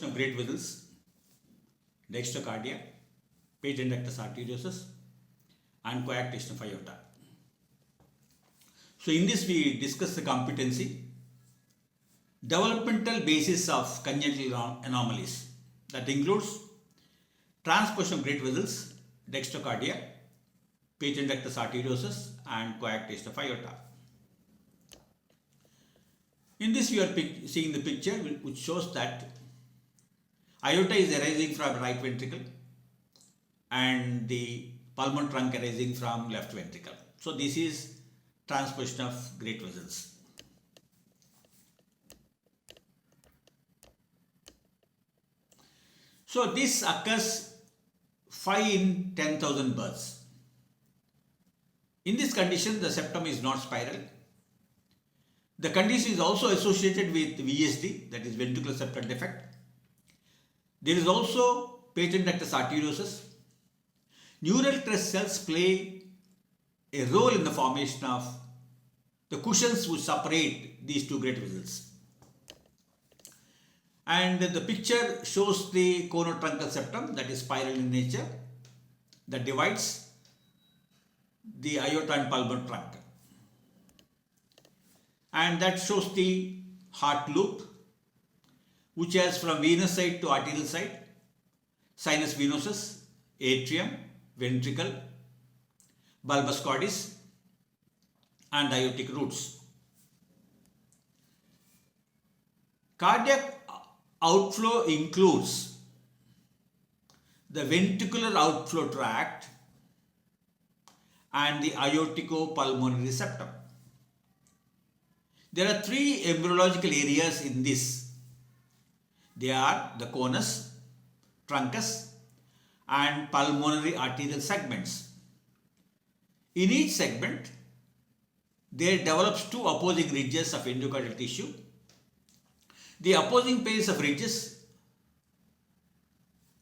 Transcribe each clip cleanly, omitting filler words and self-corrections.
of great vessels, dextrocardia, patent ductus arteriosus, and coarctation of aorta. So in this we discuss the competency, developmental basis of congenital anomalies that includes transposition of great vessels, dextrocardia, patent ductus arteriosus, and coarctation of aorta. In this we are seeing the picture which shows that aorta is arising from right ventricle and the pulmonary trunk arising from left ventricle. So this is transposition of great vessels. So this occurs 5 in 10,000 births. In this condition, the septum is not spiral. The condition is also associated with VSD, that is ventricular septal defect. There is also patent ductus arteriosus. Neural crest cells play a role in the formation of the cushions which separate these two great vessels. And the picture shows the conotruncal septum that is spiral in nature that divides the aorta and pulmonary trunk. And that shows the heart loop which has from venous side to arterial side, sinus venosus, atrium, ventricle, bulbus cordis, and aortic roots. Cardiac outflow includes the ventricular outflow tract and the aorticopulmonary septum. There are three embryological areas in this. They are the conus, truncus, and pulmonary arterial segments. In each segment, there develops two opposing ridges of endocardial tissue. The opposing pairs of ridges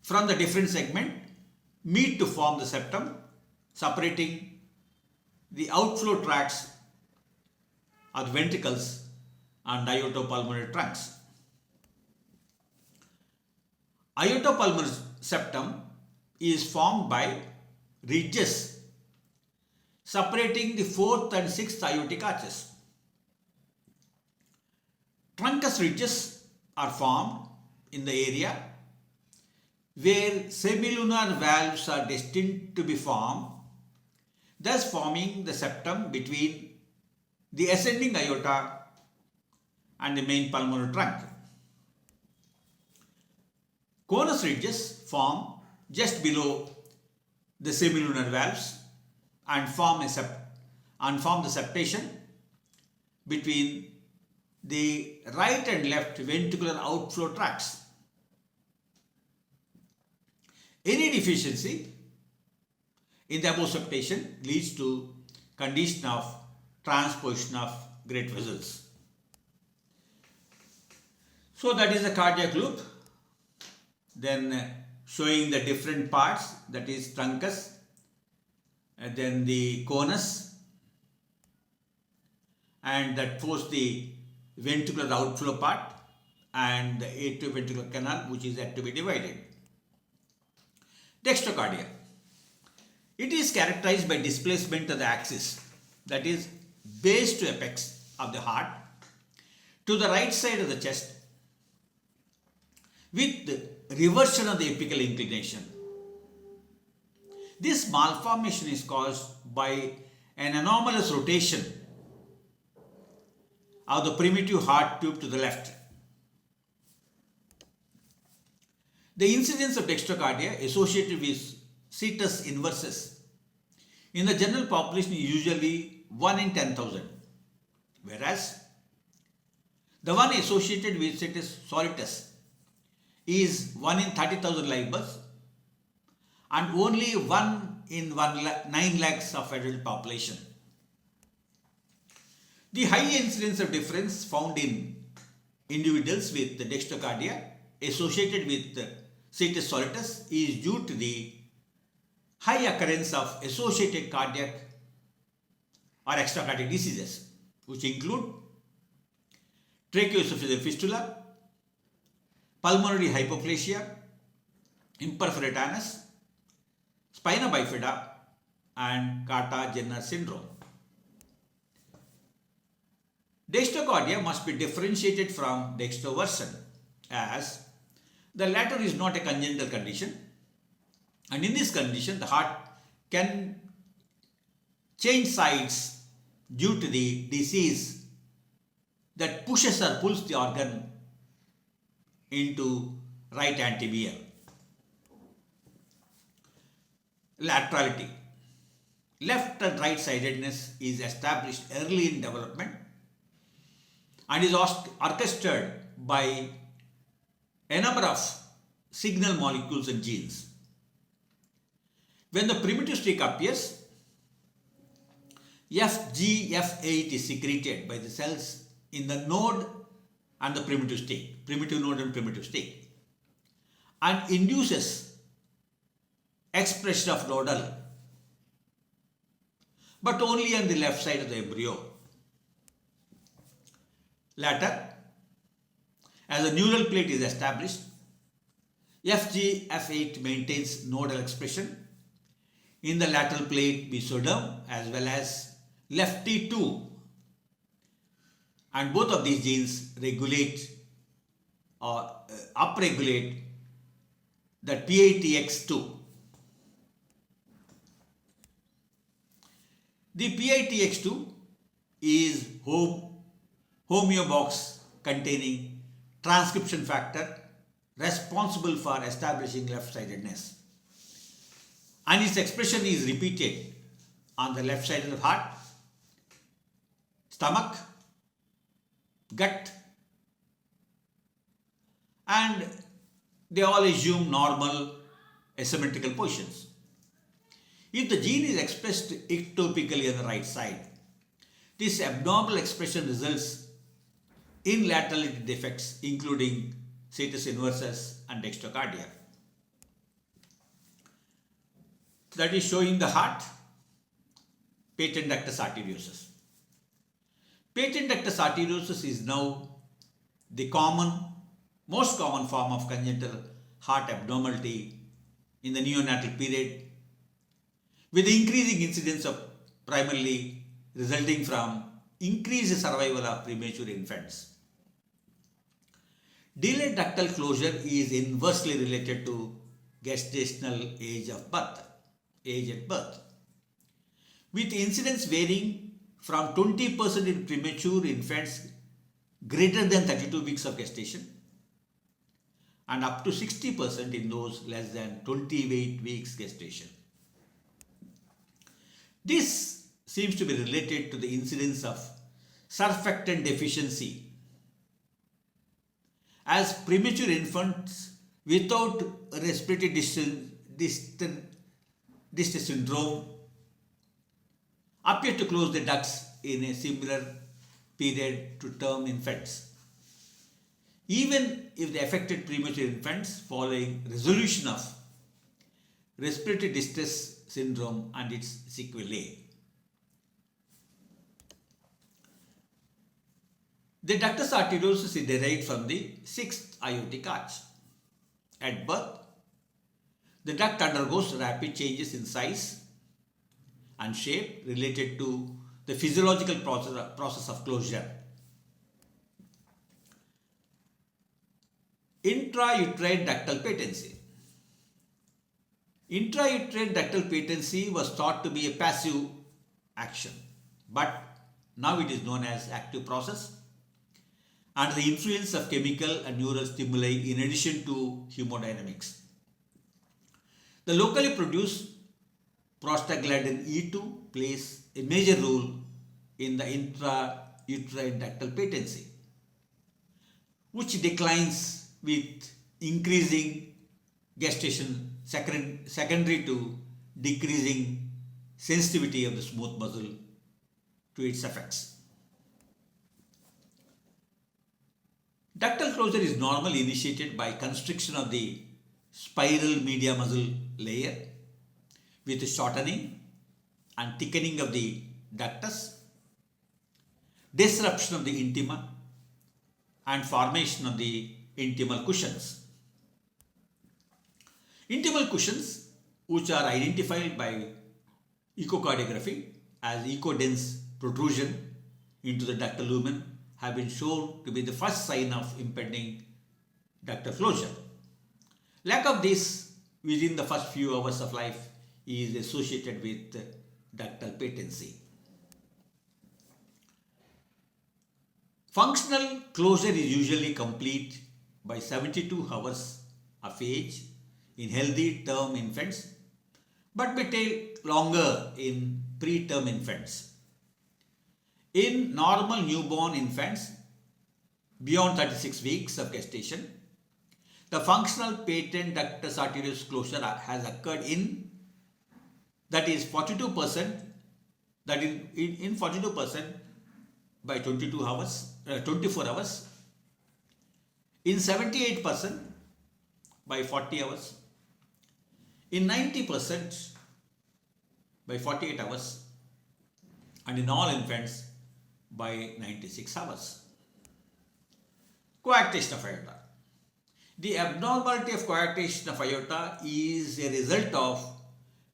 from the different segment meet to form the septum, separating the outflow tracts of the ventricles and aortopulmonary trunks. Aortopulmonary septum is formed by ridges separating the fourth and sixth aortic arches. Truncus ridges are formed in the area where semilunar valves are destined to be formed, thus forming the septum between the ascending aorta and the main pulmonary trunk. Conus ridges form just below the semilunar valves and form the septation between the right and left ventricular outflow tracts. Any deficiency in the above septation leads to condition of transposition of great vessels. So that is the cardiac loop. Then showing the different parts, that is truncus, and then the conus, and that forms the ventricular outflow part, and the atrioventricular canal which is yet to be divided. Dextrocardia. It is characterized by displacement of the axis, that is base to apex of the heart to the right side of the chest with the reversion of the apical inclination. This malformation is caused by an anomalous rotation of the primitive heart tube to the left. The incidence of dextrocardia associated with situs inversus in the general population is usually 1 in 10,000, whereas the one associated with situs solitus is 1 in 30,000 live births and only 1 in 9 lakhs of adult population. The high incidence of difference found in individuals with dextrocardia associated with situs solitus is due to the high occurrence of associated cardiac or extracardiac diseases, which include tracheoesophageal fistula, pulmonary hypoplasia, imperforatanus, spina bifida, and Carter-Jenner syndrome. Dextrocardia must be differentiated from dextroversion, as the latter is not a congenital condition, and in this condition the heart can change sides due to the disease that pushes or pulls the organ into right antibial. Laterality. Left and right sidedness is established early in development and is orchestrated by a number of signal molecules and genes. When the primitive streak appears, FGF8 is secreted by the cells in the node and the primitive state, primitive node and primitive state, and induces expression of nodal, but only on the left side of the embryo. Later, as a neural plate is established, FGF8 maintains nodal expression in the lateral plate mesoderm as well as left T2, and both of these genes regulate or upregulate the PITX2. The PITX2 is homeobox containing transcription factor responsible for establishing left-sidedness, and its expression is repeated on the left side of the heart, stomach, gut, and they all assume normal asymmetrical positions. If the gene is expressed ectopically on the right side, this abnormal expression results in laterality defects including situs inversus and dextrocardia. That is showing the heart, patent ductus arteriosus. Patent ductus arteriosus is now the most common form of congenital heart abnormality in the neonatal period, with increasing incidence of primarily resulting from increased survival of premature infants. Delayed ductal closure is inversely related to gestational age at birth, with incidence varying from 20% in premature infants greater than 32 weeks of gestation and up to 60% in those less than 28 weeks gestation. This seems to be related to the incidence of surfactant deficiency, as premature infants without respiratory distress syndrome appear to close the ducts in a similar period to term infants, even if the affected premature infants following resolution of respiratory distress syndrome and its sequelae. The ductus arteriosus is derived from the sixth aortic arch. At birth, the duct undergoes rapid changes in size and shape related to the physiological process of closure. Intrauterine ductal patency. Intrauterine ductal patency was thought to be a passive action, but now it is known as active process under the influence of chemical and neural stimuli in addition to hemodynamics. The locally produced prostaglandin E2 plays a major role in the intrauterine ductal patency, which declines with increasing gestation secondary to decreasing sensitivity of the smooth muscle to its effects. Ductal closure is normally initiated by constriction of the spiral media muscle layer with shortening and thickening of the ductus, disruption of the intima, and formation of the intimal cushions. Intimal cushions, which are identified by echocardiography as echo-dense protrusion into the ductal lumen, have been shown to be the first sign of impending ductal closure. Lack of this within the first few hours of life is associated with ductal patency. Functional closure is usually complete by 72 hours of age in healthy term infants, but may take longer in preterm infants. In normal newborn infants beyond 36 weeks of gestation, the functional patent ductus arteriosus closure has occurred in, that is 42%, that in 42% by 24 hours, in 78% by 40 hours, in 90% by 48 hours, and in all infants by 96 hours. Coarctation of aorta. The abnormality of coarctation of aorta is a result of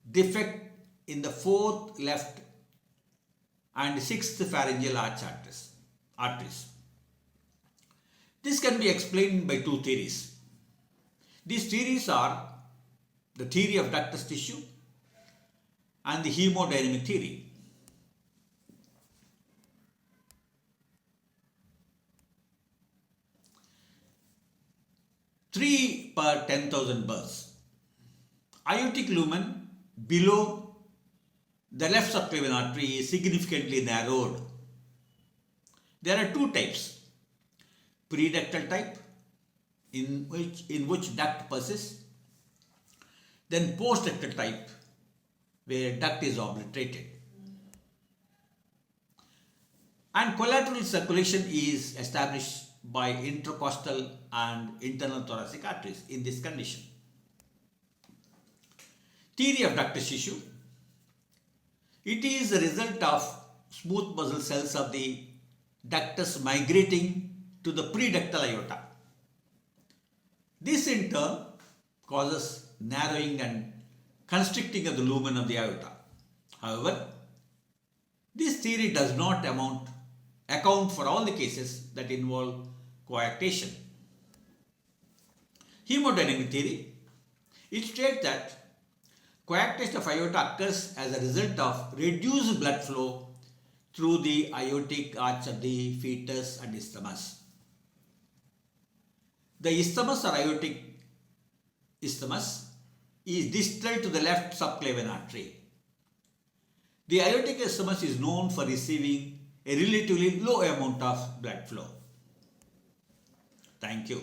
defect in the 4th left and 6th pharyngeal arch arteries. This can be explained by two theories. These theories are the theory of ductus tissue and the hemodynamic theory. Three per 10,000 births. Aortic lumen below the left subclavian artery is significantly narrowed. There are two types: preductal type, in which duct persists, then postductal type, where duct is obliterated. And collateral circulation is established by intercostal and internal thoracic arteries in this condition. Theory of ductus tissue. It is a result of smooth muscle cells of the ductus migrating to the preductal aorta. This in turn causes narrowing and constricting of the lumen of the aorta. However, this theory does not account for all the cases that involve coarctation. Hemodynamic theory. It states that coarctation of aorta occurs as a result of reduced blood flow through the aortic arch of the fetus and isthmus. The isthmus or aortic isthmus is distal to the left subclavian artery. The aortic isthmus is known for receiving a relatively low amount of blood flow. Thank you.